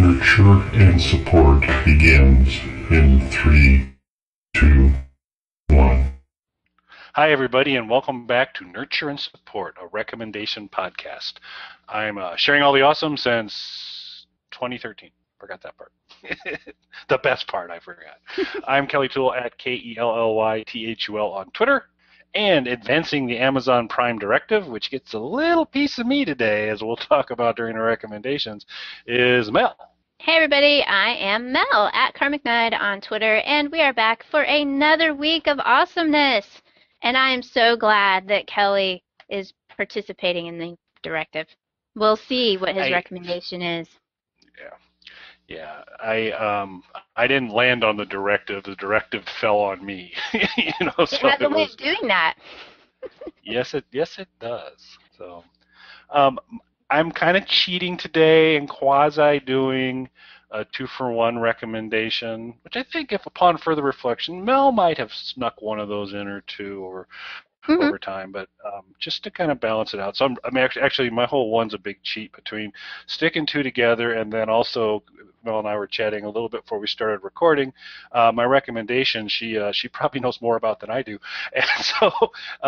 Nurture and support begins in 3, 2, 1. Hi, everybody, and welcome back to Nurture and Support, a recommendation podcast. I'm sharing all the awesome since 2013. Forgot that part. The best part, I forgot. I'm Kelly Toole at KELLYTHUL on Twitter, and advancing the Amazon Prime Directive, which gets a little piece of me today, as we'll talk about during our recommendations, is Mel. Hey everybody, I am Mel at Karmic Knight on Twitter, and we are back for another week of awesomeness. And I am so glad that Kelly is participating in the directive. We'll see what his recommendation is. Yeah. I didn't land on the directive. The directive fell on me. So it has a way of doing that. Yes, it does. So, I'm kind of cheating today and quasi doing a 2-for-1 recommendation, which I think, if upon further reflection, Mel might have snuck one of those in or two over time, but just to kind of balance it out. So I'm actually my whole one's a big cheat between sticking two together, and then also Mel and I were chatting a little bit before we started recording. My recommendation, she probably knows more about than I do, and so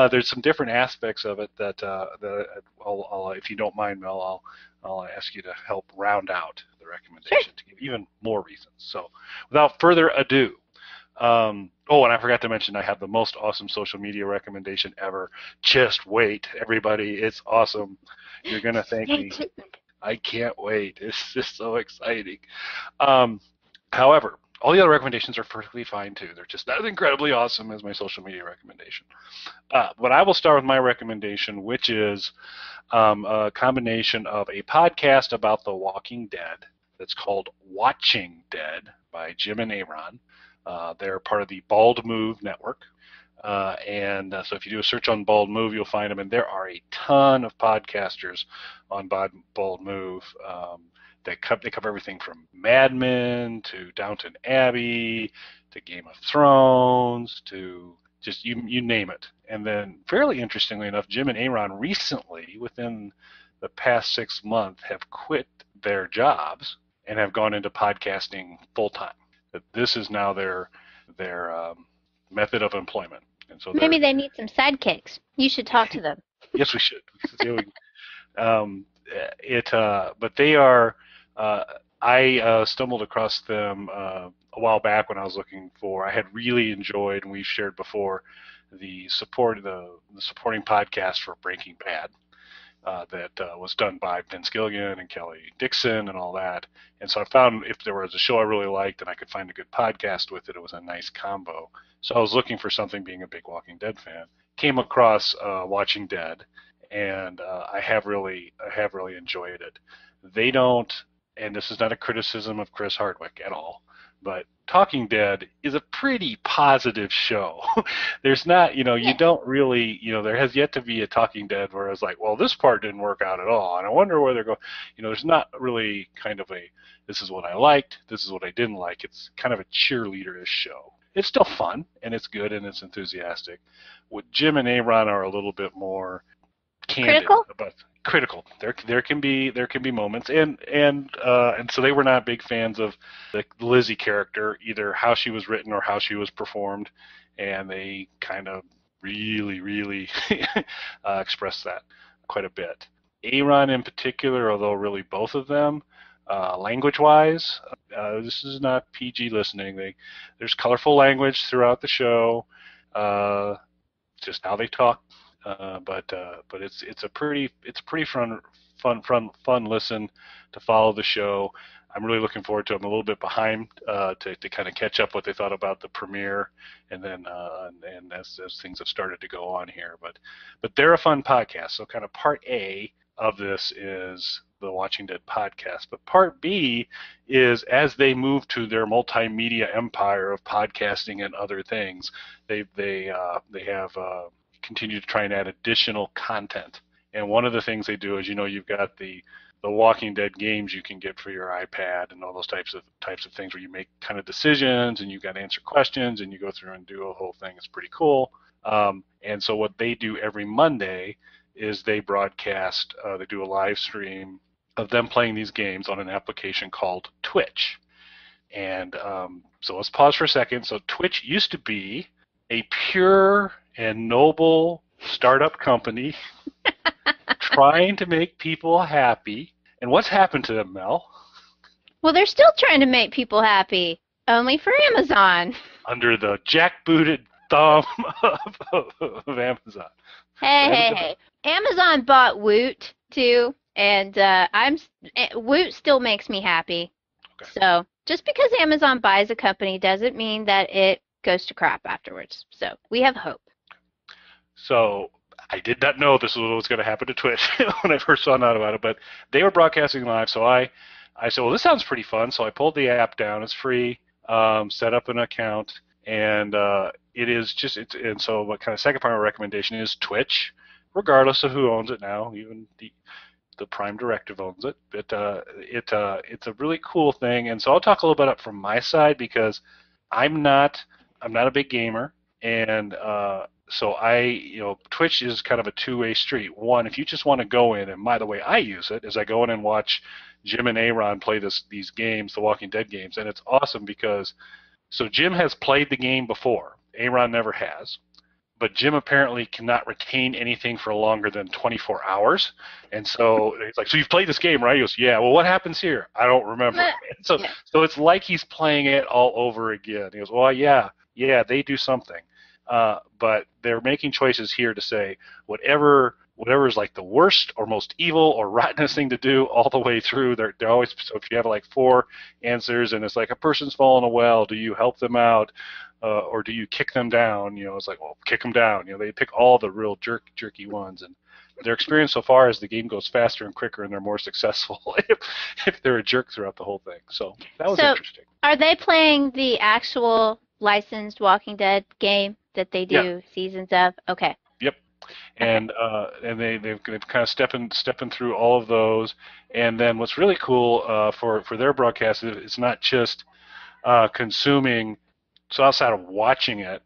there's some different aspects of it that I'll, if you don't mind, Mel, I'll ask you to help round out the recommendation to give even more reasons. So without further ado. And I forgot to mention I have the most awesome social media recommendation ever. Just wait, everybody. It's awesome. You're going to thank me. I can't wait. It's just so exciting. However, all the other recommendations are perfectly fine, too. They're just not as incredibly awesome as my social media recommendation. But I will start with my recommendation, which is a combination of a podcast about The Walking Dead that's called Watching Dead by Jim and Aaron. They're part of the BaldMove network, so if you do a search on BaldMove, you'll find them, and there are a ton of podcasters on BaldMove. They cover everything from Mad Men to Downton Abbey to Game of Thrones to just you name it. And then, fairly interestingly enough, Jim and Aaron recently, within the past 6 months, have quit their jobs and have gone into podcasting full time. That this is now their method of employment, and so maybe they need some sidekicks. You should talk to them. Yes, we should. But they are. I stumbled across them a while back when I was looking for. I had really enjoyed, and we've shared before, the supporting podcast for Breaking Bad. That was done by Vince Gilligan and Kelly Dixon and all that. And so I found if there was a show I really liked and I could find a good podcast with it, it was a nice combo. So I was looking for something, being a big Walking Dead fan. Came across Watching Dead, and I have really enjoyed it. They don't, and this is not a criticism of Chris Hardwick at all, but Talking Dead is a pretty positive show. There's not, you don't really, there has yet to be a Talking Dead where I was like, well, this part didn't work out at all, and I wonder where they're going. There's not really kind of this is what I liked, this is what I didn't like. It's kind of a cheerleader-ish show. It's still fun, and it's good, and it's enthusiastic. What Jim and Aaron are a little bit more candid about. Critical. There can be moments, and so they were not big fans of the Lizzie character, either how she was written or how she was performed, and they kind of really expressed that quite a bit. Aaron in particular, although really both of them, language-wise, this is not PG listening. There's colorful language throughout the show, just how they talk. But it's a pretty fun listen to follow the show. I'm really looking forward to it. I'm a little bit behind to kind of catch up what they thought about the premiere, and then and as things have started to go on here. But they're a fun podcast. So kind of part A of this is the Watching Dead podcast. But part B is, as they move to their multimedia empire of podcasting and other things, they have continue to try and add additional content. And one of the things they do is, you've got the Walking Dead games you can get for your iPad and all those types of things where you make kind of decisions and you got to answer questions and you go through and do a whole thing. It's pretty cool. And so what they do every Monday is they broadcast, they do a live stream of them playing these games on an application called Twitch. And so let's pause for a second. So Twitch used to be a pure and noble startup company trying to make people happy. And what's happened to them, Mel? Well, they're still trying to make people happy, only for Amazon. Under the jackbooted thumb of Amazon. Hey. Amazon bought Woot, too, and Woot still makes me happy. Okay. So just because Amazon buys a company doesn't mean that it goes to crap afterwards. So we have hope. So I did not know this was what was going to happen to Twitch when I first found out about it, but they were broadcasting live, so I said, well, this sounds pretty fun. So I pulled the app down. It's free. Set up an account, and it is just and so what kind of second part of my recommendation is Twitch, regardless of who owns it now, even the Prime Directive owns it. But it's a really cool thing, and so I'll talk a little bit up from my side because I'm not a big gamer, and so Twitch is kind of a two-way street. One, if you just want to go in, and by the way, I use it, is I go in and watch Jim and Aaron play these games, the Walking Dead games, and it's awesome because so Jim has played the game before. Aaron never has. But Jim apparently cannot retain anything for longer than 24 hours. And so he's like, so you've played this game, right? He goes, yeah, well, what happens here? I don't remember. So it's like he's playing it all over again. He goes, well, yeah, they do something. But they're making choices here to say whatever is like the worst or most evil or rottenest thing to do all the way through. They're always, so if you have like 4 answers and it's like a person's fallen a well, do you help them out? Or do you kick them down? It's like, well, kick them down. They pick all the real jerky ones, and their experience so far is the game goes faster and quicker, and they're more successful if they're a jerk throughout the whole thing. So that was interesting. Are they playing the actual licensed Walking Dead game that they do seasons of? Okay. Yep. And they've kind of stepping through all of those, and then what's really cool for their broadcast is it's not just consuming. So outside of watching it,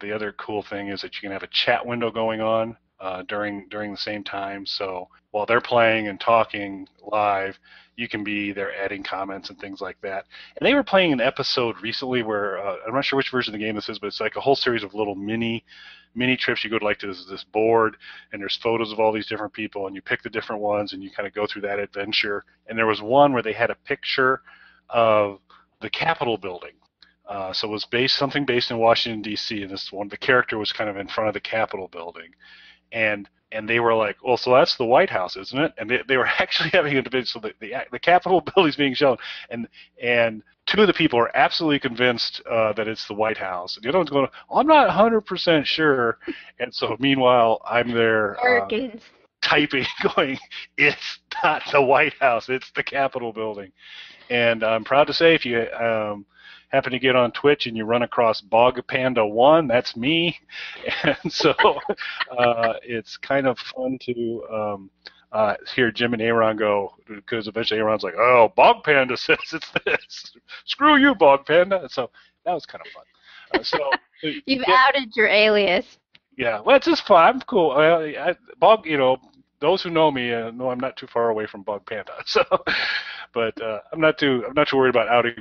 the other cool thing is that you can have a chat window going on during the same time. So while they're playing and talking live, you can be there adding comments and things like that. And they were playing an episode recently where I'm not sure which version of the game this is, but it's like a whole series of little mini trips. You go to like this board, and there's photos of all these different people, and you pick the different ones, and you kind of go through that adventure. And there was one where they had a picture of the Capitol building. So it was something based in Washington, D.C., and this one, the character was kind of in front of the Capitol building. And they were like, well, so that's the White House, isn't it? And they were actually having a debate. So the Capitol building's being shown, and 2 of the people are absolutely convinced that it's the White House. And the other one's going, oh, I'm not 100% sure. And so meanwhile, I'm there typing, going, it's not the White House, it's the Capitol building. And I'm proud to say if you happen to get on Twitch and you run across Bog Panda 1, that's me. And so it's kind of fun to hear Jim and Aaron go, because eventually Aaron's like, oh, Bog Panda says it's this. Screw you, Bog Panda. So that was kind of fun. So You've outed your alias. Yeah, well, it's just fun. I'm cool. Bog, those who know me know I'm not too far away from Bog Panda. So, but I'm not too worried about outing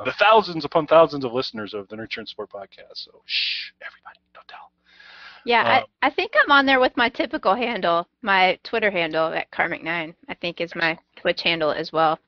the thousands upon thousands of listeners of the Nurture and Support podcast. So, shh, everybody, don't tell. Yeah, I think I'm on there with my typical handle, my Twitter handle at Karmic9. I think is my Twitch handle as well.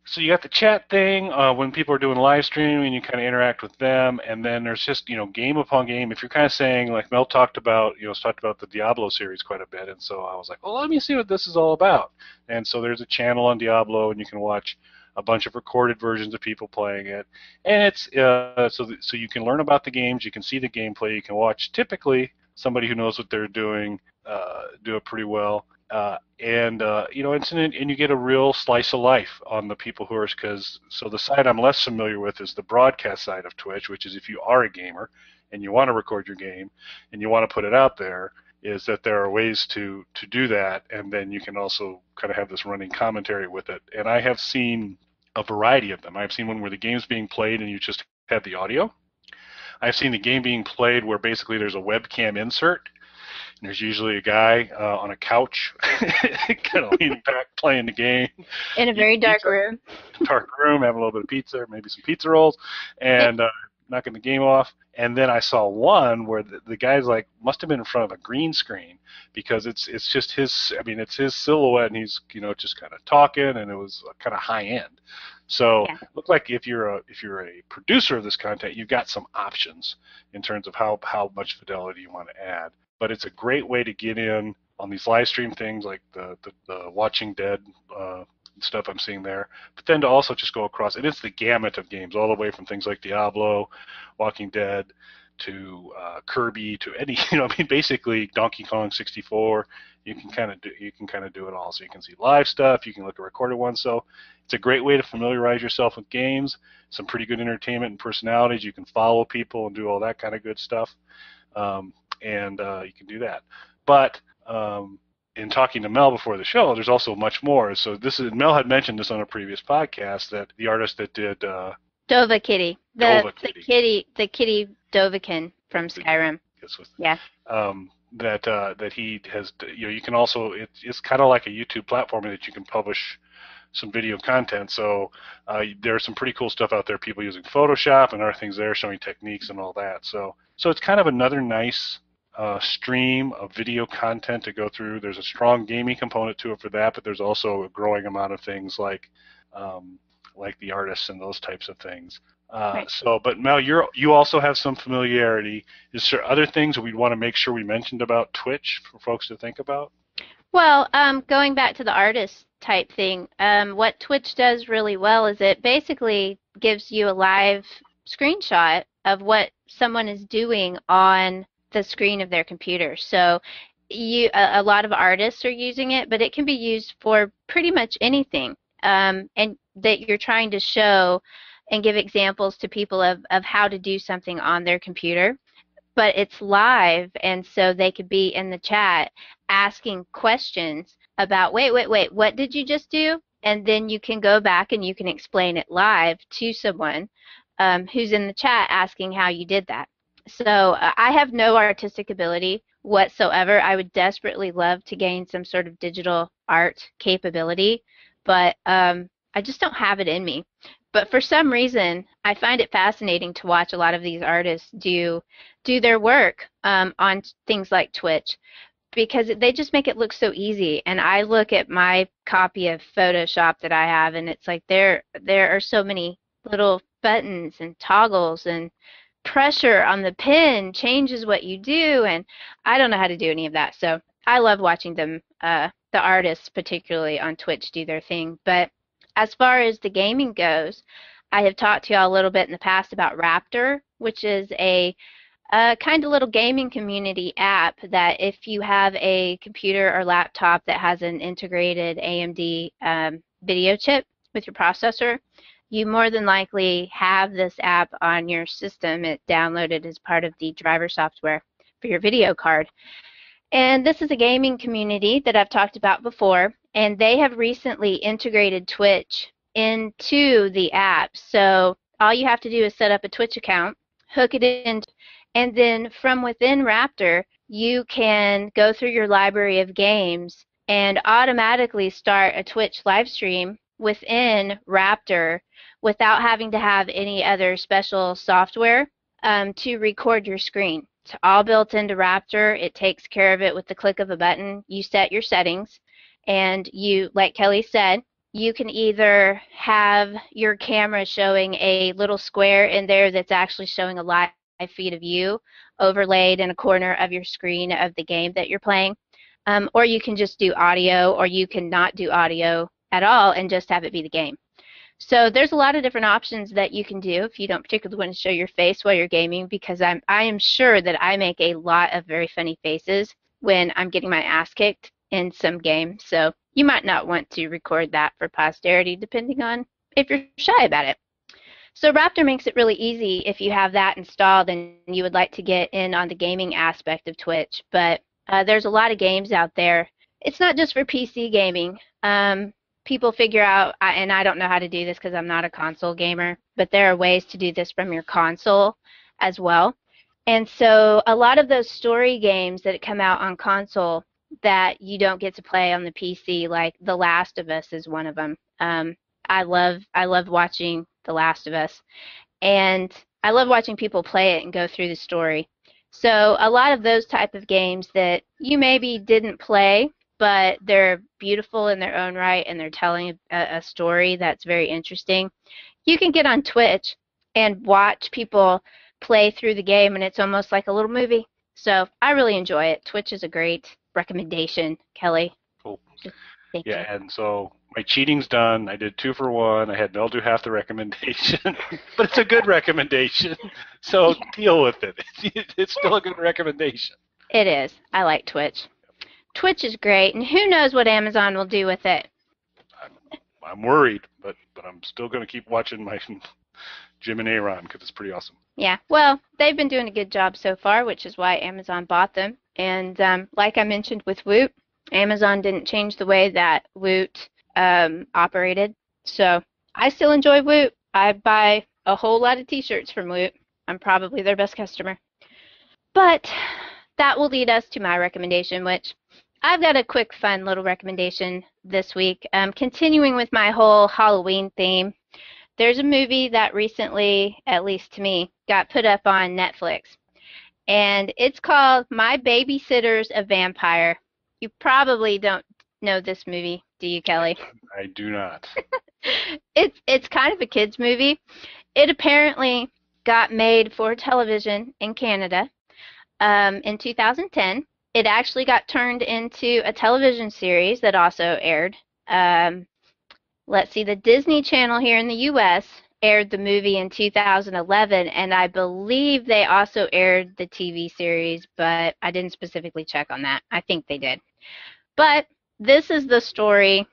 So you got the chat thing when people are doing live streaming, you kind of interact with them, and then there's just game upon game. If you're kind of saying like Mel talked about, the Diablo series quite a bit, and so I was like, well, let me see what this is all about. And so there's a channel on Diablo, and you can watch a bunch of recorded versions of people playing it, and it's so you can learn about the games, you can see the gameplay, you can watch typically somebody who knows what they're doing do it pretty well. And you get a real slice of life on the people who are, so the side I'm less familiar with is the broadcast side of Twitch, which is if you are a gamer and you want to record your game and you want to put it out there, is that there are ways to do that, and then you can also kind of have this running commentary with it. And I have seen a variety of them. I've seen one where the game's being played and you just have the audio. I've seen the game being played where basically there's a webcam insert, there's usually a guy on a couch, kind of leaning back, playing the game. In a very dark room. Dark room, having a little bit of pizza, maybe some pizza rolls, and knocking the game off. And then I saw one where the guy's like, must have been in front of a green screen, because it's just his, I mean, it's his silhouette, and he's, you know, just kind of talking, and it was kind of high end. So Yeah. it looked like if you're a producer of this content, you've got some options in terms of how much fidelity you want to add. But it's a great way to get in on these live stream things like the Watching Dead stuff I'm seeing there, but then to also just go across, and it's the gamut of games, all the way from things like Diablo, Walking Dead, to Kirby, to any, you know, I mean, basically Donkey Kong 64. You can kind of do it all. So you can see live stuff, you can look at recorded ones. So it's a great way to familiarize yourself with games. Some pretty good entertainment and personalities. You can follow people and do all that kind of good stuff, and you can do that. But in talking to Mel before the show, there's also much more. So Mel had mentioned this on a previous podcast, that the artist that did Dova Kitty. Dova The kitty Dovahkiin from Skyrim. Yeah. That he has, you know, you can also, it's kind of like a YouTube platform that you can publish some video content. So there's some pretty cool stuff out there, people using Photoshop and other things there, showing techniques and all that. So it's kind of another nice stream of video content to go through. There's a strong gaming component to it for that, but there's also a growing amount of things like the artists and those types of things. Right. So, but Mel, you also have some familiarity. Is there other things we'd want to make sure we mentioned about Twitch for folks to think about? Well, going back to the artist type thing, what Twitch does really well is it basically gives you a live screenshot of what someone is doing on the screen of their computer. So a lot of artists are using it, but it can be used for pretty much anything, and that you're trying to show and give examples to people of how to do something on their computer. But it's live, and so they could be in the chat asking questions about, wait, what did you just do? And then you can go back and you can explain it live to someone who's in the chat asking how you did that. So I have no artistic ability whatsoever. I would desperately love to gain some sort of digital art capability, but I just don't have it in me. But for some reason, I find it fascinating to watch a lot of these artists do their work on things like Twitch, because they just make it look so easy. And I look at my copy of Photoshop that I have, and it's like there are so many little buttons and toggles, and pressure on the pen changes what you do, and I don't know how to do any of that. So I love watching them, the artists particularly on Twitch, do their thing. But as far as the gaming goes, I have talked to y'all a little bit in the past about Raptr, which is a kind of little gaming community app that if you have a computer or laptop that has an integrated AMD video chip with your processor, you more than likely have this app on your system. It downloaded as part of the driver software for your video card. And this is a gaming community that I've talked about before, and they have recently integrated Twitch into the app. So all you have to do is set up a Twitch account, hook it in, and then from within Raptr, you can go through your library of games and automatically start a Twitch live stream within Raptr without having to have any other special software to record your screen. It's all built into Raptr. It takes care of it with the click of a button. You set your settings, and you, like Kelly said, you can either have your camera showing a little square in there that's actually showing a live feed of you overlaid in a corner of your screen of the game that you're playing, or you can just do audio, or you can not do audio at all and just have it be the game. So there's a lot of different options that you can do if you don't particularly want to show your face while you're gaming, because I am sure that I make a lot of very funny faces when I'm getting my ass kicked in some game. So you might not want to record that for posterity, depending on if you're shy about it. So Raptr makes it really easy if you have that installed and you would like to get in on the gaming aspect of Twitch. But there's a lot of games out there. It's not just for PC gaming. People figure out, and I don't know how to do this because I'm not a console gamer, but there are ways to do this from your console as well. And so a lot of those story games that come out on console that you don't get to play on the PC, like The Last of Us is one of them. I love watching The Last of Us, and I love watching people play it and go through the story. So a lot of those type of games that you maybe didn't play, but they're beautiful in their own right and they're telling a story that's very interesting. You can get on Twitch and watch people play through the game, and it's almost like a little movie. So I really enjoy it. Twitch is a great recommendation, Kelly. Cool. Thank you. Yeah, and so my cheating's done. I did 2 for 1. I had Mel do half the recommendation, but it's a good recommendation, so deal with it. It's still a good recommendation. It is. I like Twitch. Twitch is great, and who knows what Amazon will do with it. I'm worried, but I'm still going to keep watching my Jim and Aaron because it's pretty awesome. Yeah, well, they've been doing a good job so far, which is why Amazon bought them. And like I mentioned with Woot, Amazon didn't change the way that Woot operated. So I still enjoy Woot. I buy a whole lot of t-shirts from Woot. I'm probably their best customer. But that will lead us to my recommendation, which I've got a quick, fun little recommendation this week. Continuing with my whole Halloween theme, there's a movie that recently, at least to me, got put up on Netflix. And it's called My Babysitter's a Vampire. You probably don't know this movie, do you, Kelly? I do not. It's kind of a kids movie. It apparently got made for television in Canada in 2010. It actually got turned into a television series that also aired. Let's see, the Disney Channel here in the U.S. aired the movie in 2011, and I believe they also aired the TV series, but I didn't specifically check on that. I think they did. But this is the story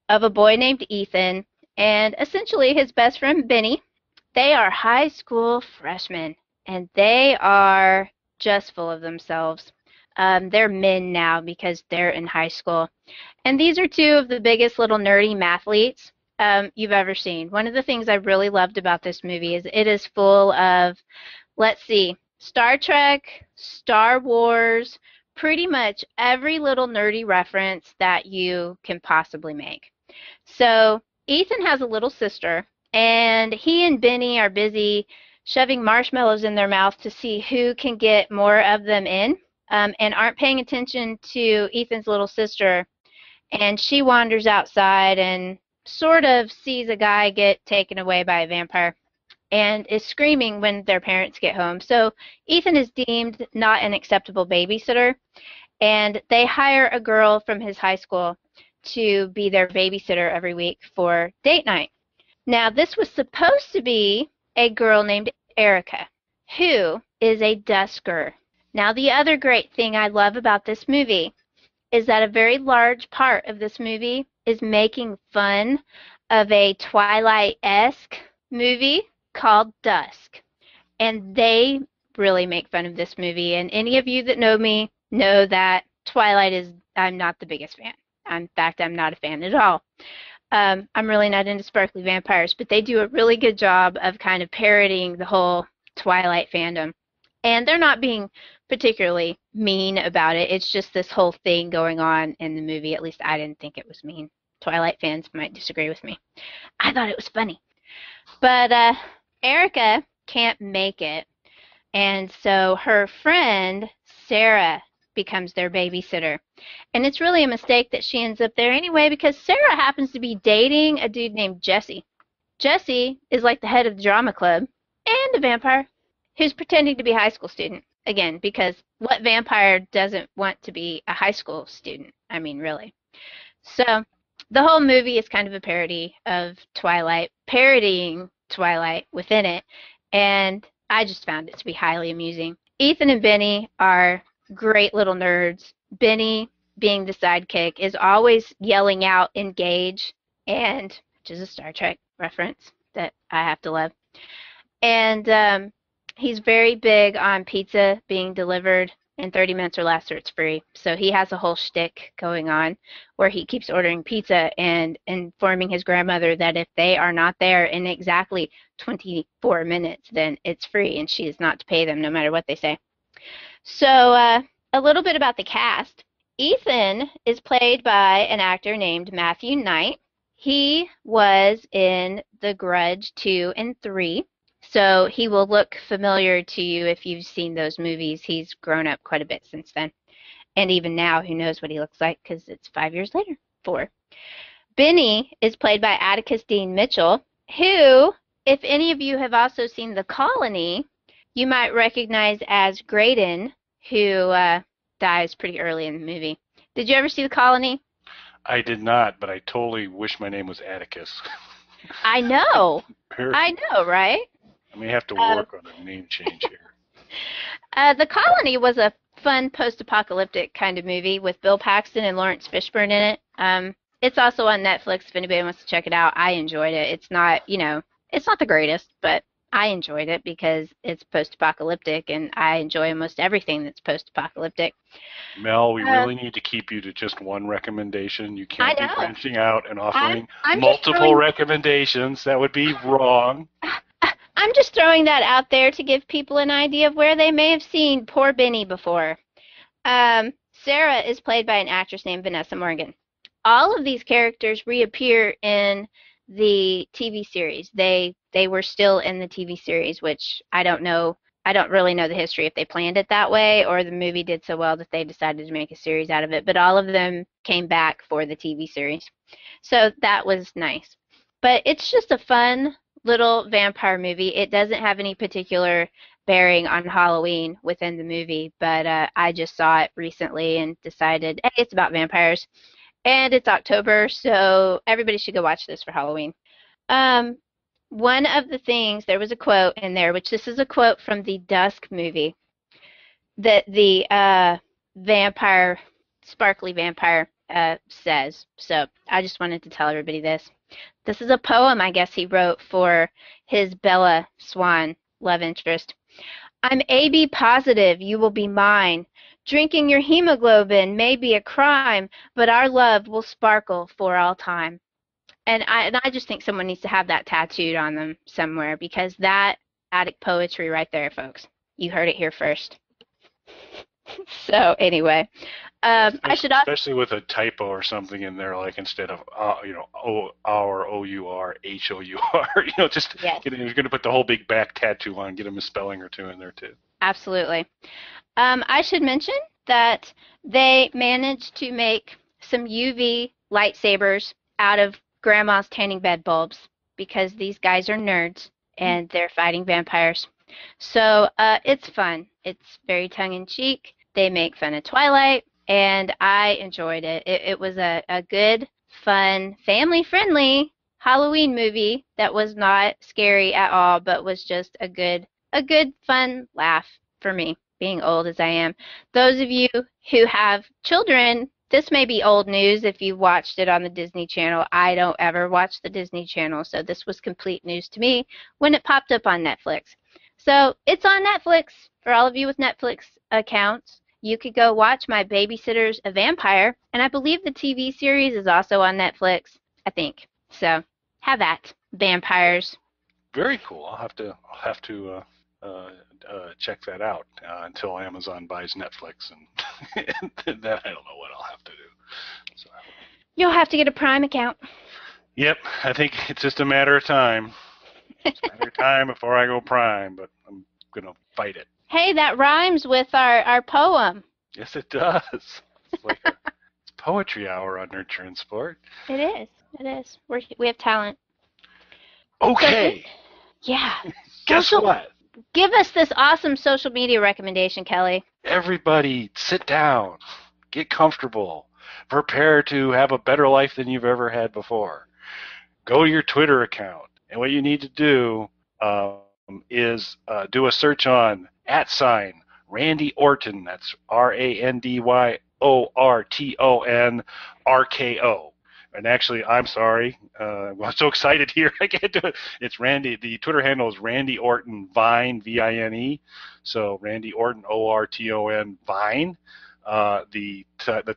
of a boy named Ethan and essentially his best friend Benny. They are high school freshmen, and they are just full of themselves. They're men now because they're in high school. And these are 2 of the biggest little nerdy mathletes you've ever seen. One of the things I really loved about this movie is it is full of, let's see, Star Trek, Star Wars, pretty much every little nerdy reference that you can possibly make. So Ethan has a little sister, and he and Benny are busy shoving marshmallows in their mouth to see who can get more of them in. And aren't paying attention to Ethan's little sister, and she wanders outside and sort of sees a guy get taken away by a vampire and is screaming when their parents get home. So Ethan is deemed not an acceptable babysitter, and they hire a girl from his high school to be their babysitter every week for date night. Now, this was supposed to be a girl named Erica, who is a dusker. Now, the other great thing I love about this movie is that a very large part of this movie is making fun of a Twilight-esque movie called Dusk. And they really make fun of this movie. And any of you that know me know that Twilight is, I'm not the biggest fan. In fact, I'm not a fan at all. I'm really not into sparkly vampires, but they do a really good job of kind of parodying the whole Twilight fandom. And they're not being particularly mean about it. It's just this whole thing going on in the movie. At least I didn't think it was mean. Twilight fans might disagree with me. I thought it was funny. But Erica can't make it. And so her friend, Sarah, becomes their babysitter. And it's really a mistake that she ends up there anyway because Sarah happens to be dating a dude named Jesse. Jesse is like the head of the drama club and a vampire who's pretending to be a high school student. Again, because what vampire doesn't want to be a high school student? I mean, really. So the whole movie is kind of a parody of Twilight, parodying Twilight within it, and I just found it to be highly amusing. Ethan and Benny are great little nerds. Benny, being the sidekick, is always yelling out "engage," and which is a Star Trek reference that I have to love. And he's very big on pizza being delivered in 30 minutes or less or it's free. So he has a whole shtick going on where he keeps ordering pizza and informing his grandmother that if they are not there in exactly 24 minutes, then it's free and she is not to pay them no matter what they say. So a little bit about the cast. Ethan is played by an actor named Matthew Knight. He was in The Grudge 2 and 3. So he will look familiar to you if you've seen those movies. He's grown up quite a bit since then. And even now, who knows what he looks like because it's 5 years later. 4. Benny is played by Atticus Dean Mitchell, who, if any of you have also seen The Colony, you might recognize as Graydon, who dies pretty early in the movie. Did you ever see The Colony? I did not, but I totally wish my name was Atticus. I know. I know, right? I may have to work on a name change here. The Colony was a fun post-apocalyptic kind of movie with Bill Paxton and Lawrence Fishburne in it. It's also on Netflix if anybody wants to check it out. I enjoyed it. It's not, it's not the greatest, but I enjoyed it because it's post-apocalyptic, and I enjoy almost everything that's post-apocalyptic. Mel, we really need to keep you to just one recommendation. You can't be branching out and offering multiple recommendations. That would be wrong. I'm just throwing that out there to give people an idea of where they may have seen poor Benny before. Sarah is played by an actress named Vanessa Morgan. All of these characters reappear in the TV series. They were still in the TV series, which I don't know. I don't really know the history if they planned it that way or the movie did so well that they decided to make a series out of it. But all of them came back for the TV series. So that was nice. But it's just a fun little vampire movie. It doesn't have any particular bearing on Halloween within the movie, but I just saw it recently and decided, hey, it's about vampires. And it's October, so everybody should go watch this for Halloween. One of the things, there was a quote in there, which this is a quote from the Dusk movie, that the vampire, sparkly vampire, says. So I just wanted to tell everybody this. This is a poem, I guess, he wrote for his Bella Swan love interest. I'm AB positive you will be mine. Drinking your hemoglobin may be a crime, but our love will sparkle for all time. And I just think someone needs to have that tattooed on them somewhere because that attic poetry right there, folks. You heard it here first. So anyway, I should also, especially with a typo or something in there, like instead of our O-U-R, H-O-U-R, just yes. You're going to put the whole big back tattoo on, get a misspelling or two in there too. Absolutely. I should mention that they managed to make some UV lightsabers out of Grandma's tanning bed bulbs because these guys are nerds and they're fighting vampires. So it's fun. It's very tongue-in-cheek. They make fun of Twilight, and I enjoyed it. It was a good, fun, family-friendly Halloween movie that was not scary at all, but was just a good, fun laugh for me, being old as I am. Those of you who have children, this may be old news if you watched it on the Disney Channel. I don't ever watch the Disney Channel, so this was complete news to me when it popped up on Netflix. So it's on Netflix. For all of you with Netflix accounts, you could go watch My Babysitter's a Vampire, and I believe the TV series is also on Netflix, I think. So have that, vampires. Very cool. I'll have to check that out until Amazon buys Netflix, and then I don't know what I'll have to do. So. You'll have to get a Prime account. Yep, I think it's just a matter of time. It's a matter of time before I go Prime, but I'm going to fight it. Hey, that rhymes with our poem. Yes, it does. It's like it's poetry hour on Nurture and Sport. It is. It is. We have talent. Okay. So, yeah. Guess what? Give us this awesome social media recommendation, Kelly. Everybody, sit down. Get comfortable. Prepare to have a better life than you've ever had before. Go to your Twitter account. And what you need to do is do a search on @Randy Orton. That's RANDYORTON RKO. And actually, I'm sorry. I'm so excited here. I can't do it. It's Randy. The Twitter handle is Randy Orton Vine, V-I-N-E. So Randy Orton, O-R-T-O-N, Vine. The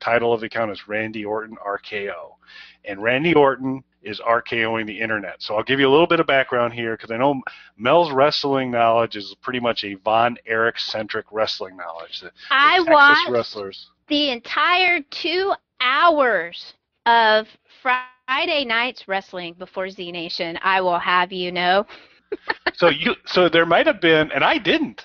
title of the account is Randy Orton RKO. And Randy Orton is RKOing the internet. So I'll give you a little bit of background here because I know Mel's wrestling knowledge is pretty much a Von Erich-centric wrestling knowledge. The I Texas watched wrestlers. the entire 2 hours of Friday night's wrestling before Z Nation. I will have you know. So there might have been, and I didn't,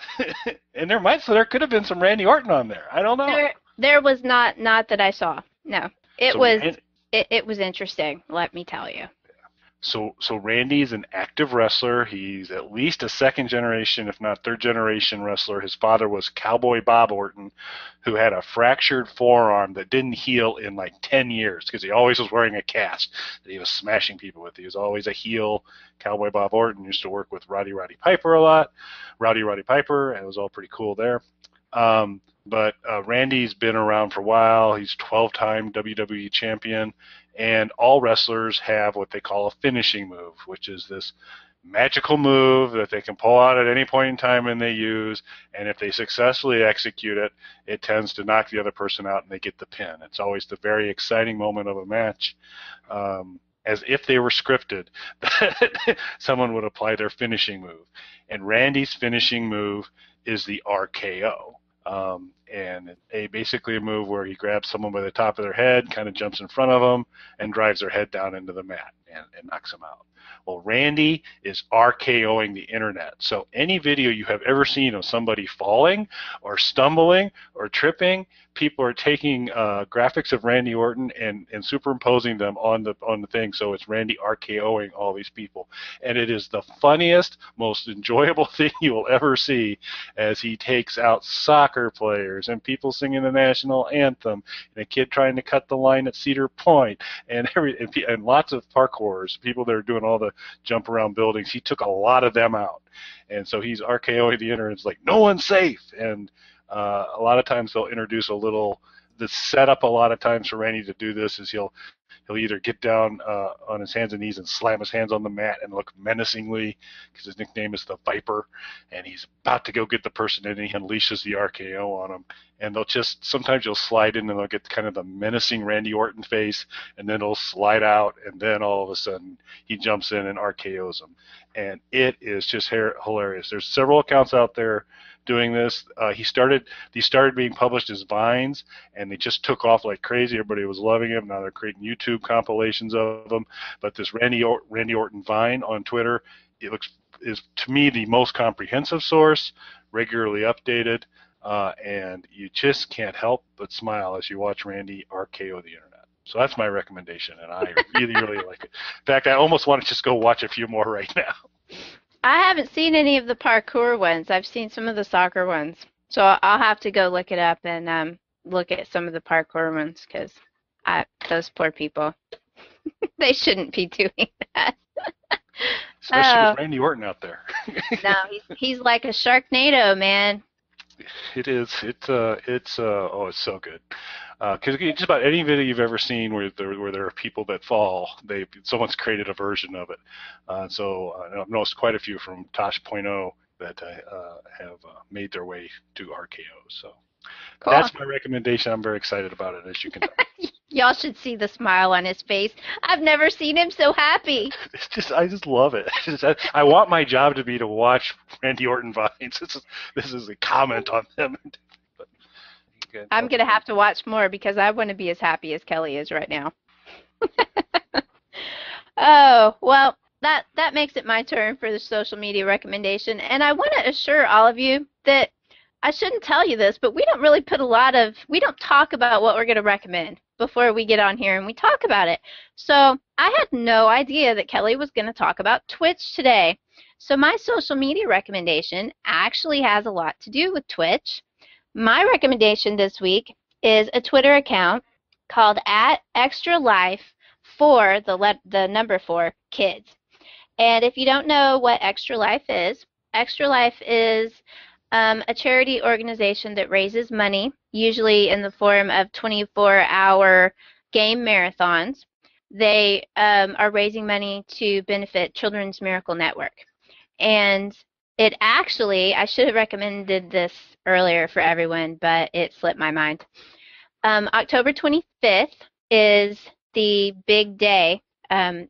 and there could have been some Randy Orton on there. I don't know. There was not that I saw. No, it was interesting. Let me tell you. So Randy's an active wrestler. He's at least a second generation, if not third generation wrestler. His father was Cowboy Bob Orton, who had a fractured forearm that didn't heal in like 10 years because he always was wearing a cast that he was smashing people with. He was always a heel. Cowboy Bob Orton used to work with Roddy Piper a lot. Roddy Piper, and it was all pretty cool there. But Randy's been around for a while. He's 12-time WWE champion. And all wrestlers have what they call a finishing move, which is this magical move that they can pull out at any point in time and they use. And if they successfully execute it, it tends to knock the other person out and they get the pin. It's always the very exciting moment of a match. As if they were scripted, someone would apply their finishing move. And Randy's finishing move is the RKO. And basically a move where he grabs someone by the top of their head, kind of jumps in front of them, and drives their head down into the mat and knocks them out. Well, Randy is RKOing the internet. So any video you have ever seen of somebody falling or stumbling or tripping, people are taking graphics of Randy Orton and superimposing them on the thing. So it's Randy RKOing all these people. And it is the funniest, most enjoyable thing you will ever see as he takes out soccer players and people singing the national anthem and a kid trying to cut the line at Cedar Point and lots of parkourers, people that are doing all the jump around buildings. He took a lot of them out. And so he's RKOing the internet. It's like, no one's safe. And a lot of times they'll introduce the setup a lot of times for Randy to do this is he'll either get down on his hands and knees and slam his hands on the mat and look menacingly because his nickname is the Viper, and he's about to go get the person in and he unleashes the RKO on him. And sometimes you'll slide in and they'll get kind of the menacing Randy Orton face, and then he'll slide out, and then all of a sudden he jumps in and RKOs him. And it is just hilarious. There's several accounts out there doing this. These started being published as Vines, and they just took off like crazy. Everybody was loving them. Now they're creating YouTube compilations of them. But this Randy Orton Vine on Twitter, is to me the most comprehensive source, regularly updated, and you just can't help but smile as you watch Randy RKO the internet. So that's my recommendation, and I really, really like it. In fact, I almost want to just go watch a few more right now. I haven't seen any of the parkour ones. I've seen some of the soccer ones. So I'll have to go look it up and look at some of the parkour ones because those poor people, they shouldn't be doing that. Especially with Randy Orton out there. No, he's like a Sharknado, man. It is. It's so good. Because just about any video you've ever seen where there are people that fall, someone's created a version of it. I've noticed quite a few from Tosh.0 that have made their way to RKO. So cool. That's my recommendation. I'm very excited about it, as you can tell. Y'all should see the smile on his face. I've never seen him so happy. I just love it. I want my job to be to watch Randy Orton Vines. This is a comment on them. I'm going to have to watch more because I want to be as happy as Kelly is right now. Oh, well, that makes it my turn for the social media recommendation. And I want to assure all of you that I shouldn't tell you this, but we don't really we don't talk about what we're going to recommend before we get on here and we talk about it. So I had no idea that Kelly was going to talk about Twitch today. So my social media recommendation actually has a lot to do with Twitch. My recommendation this week is a Twitter account called @ExtraLife for the number 4 kids. And if you don't know what Extra Life is a charity organization that raises money, usually in the form of 24-hour game marathons, they are raising money to benefit Children's Miracle Network. And it actually, I should have recommended this earlier for everyone, but it slipped my mind. October 25th is the big day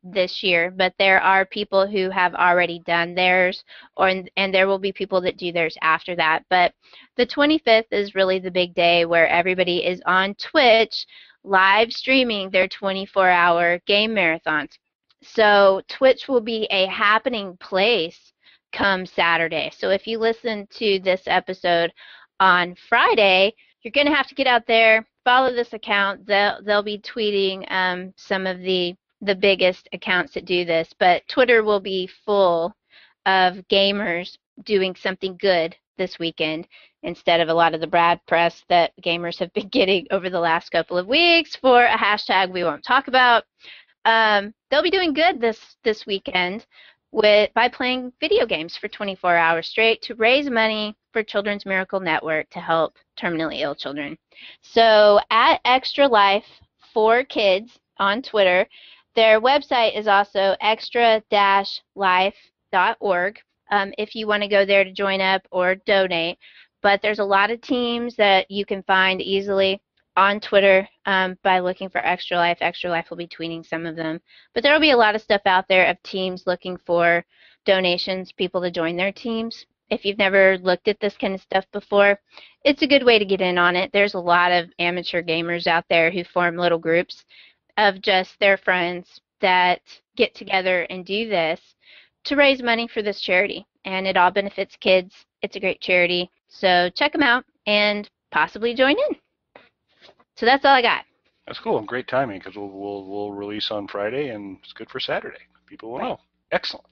this year, but there are people who have already done theirs, and there will be people that do theirs after that. But the 25th is really the big day where everybody is on Twitch live streaming their 24-hour game marathons. So Twitch will be a happening place come Saturday. So if you listen to this episode on Friday, you're going to have to get out there, follow this account. They'll be tweeting some of the biggest accounts that do this, but Twitter will be full of gamers doing something good this weekend instead of a lot of the bad press that gamers have been getting over the last couple of weeks for a hashtag we won't talk about. They'll be doing good this weekend by playing video games for 24 hours straight to raise money for Children's Miracle Network to help terminally ill children. So at Extra Life for Kids on Twitter, their website is also extra-life.org if you want to go there to join up or donate. But there's a lot of teams that you can find easily on Twitter by looking for Extra Life. Extra Life will be tweeting some of them. But there will be a lot of stuff out there of teams looking for donations, people to join their teams. If you've never looked at this kind of stuff before, it's a good way to get in on it. There's a lot of amateur gamers out there who form little groups of just their friends that get together and do this to raise money for this charity. And it all benefits kids. It's a great charity. So check them out and possibly join in. So that's all I got. That's cool. Great timing because we'll release on Friday and it's good for Saturday. People will know. Excellent.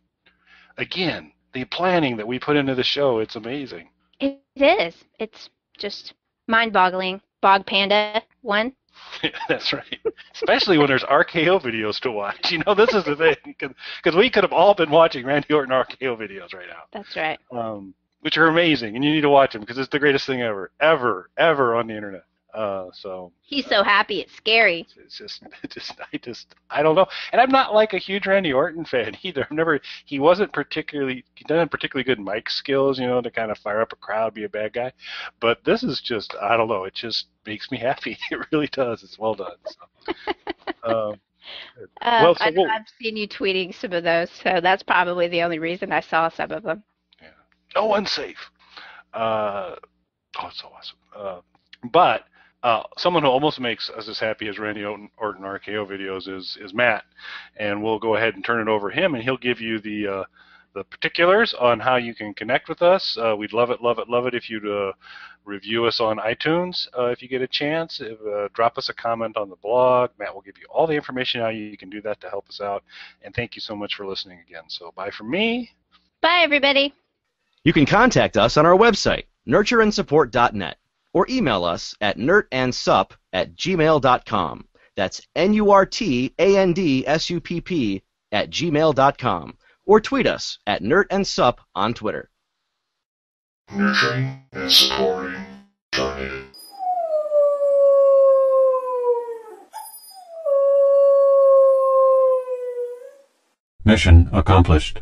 Again, the planning that we put into the show, it's amazing. It is. It's just mind-boggling. Bog Panda 1. That's right. Especially when there's RKO videos to watch. You know, this is the thing. Because we could have all been watching Randy Orton RKO videos right now. That's right. Which are amazing. And you need to watch them because it's the greatest thing ever on the internet. So he's so happy it's scary. I don't know. And I'm not like a huge Randy Orton fan either. He doesn't particularly good mic skills, you know, to kind of fire up a crowd, be a bad guy. But this is just, I don't know, it just makes me happy. It really does. It's well done. So. I've seen you tweeting some of those, so that's probably the only reason I saw some of them. Yeah. No one's safe. It's so awesome. But someone who almost makes us as happy as Randy Orton RKO videos is Matt, and we'll go ahead and turn it over to him, and he'll give you the particulars on how you can connect with us. We'd love it if you'd review us on iTunes if you get a chance. Drop us a comment on the blog. Matt will give you all the information how you can do that to help us out, and thank you so much for listening again. So bye from me. Bye, everybody. You can contact us on our website, nurtureandsupport.net. or email us at nurtandsupp@gmail.com. That's NURTANDSUPP@gmail.com. Or tweet us at nurtandsupp on Twitter. Nurturing and supporting China. Mission accomplished.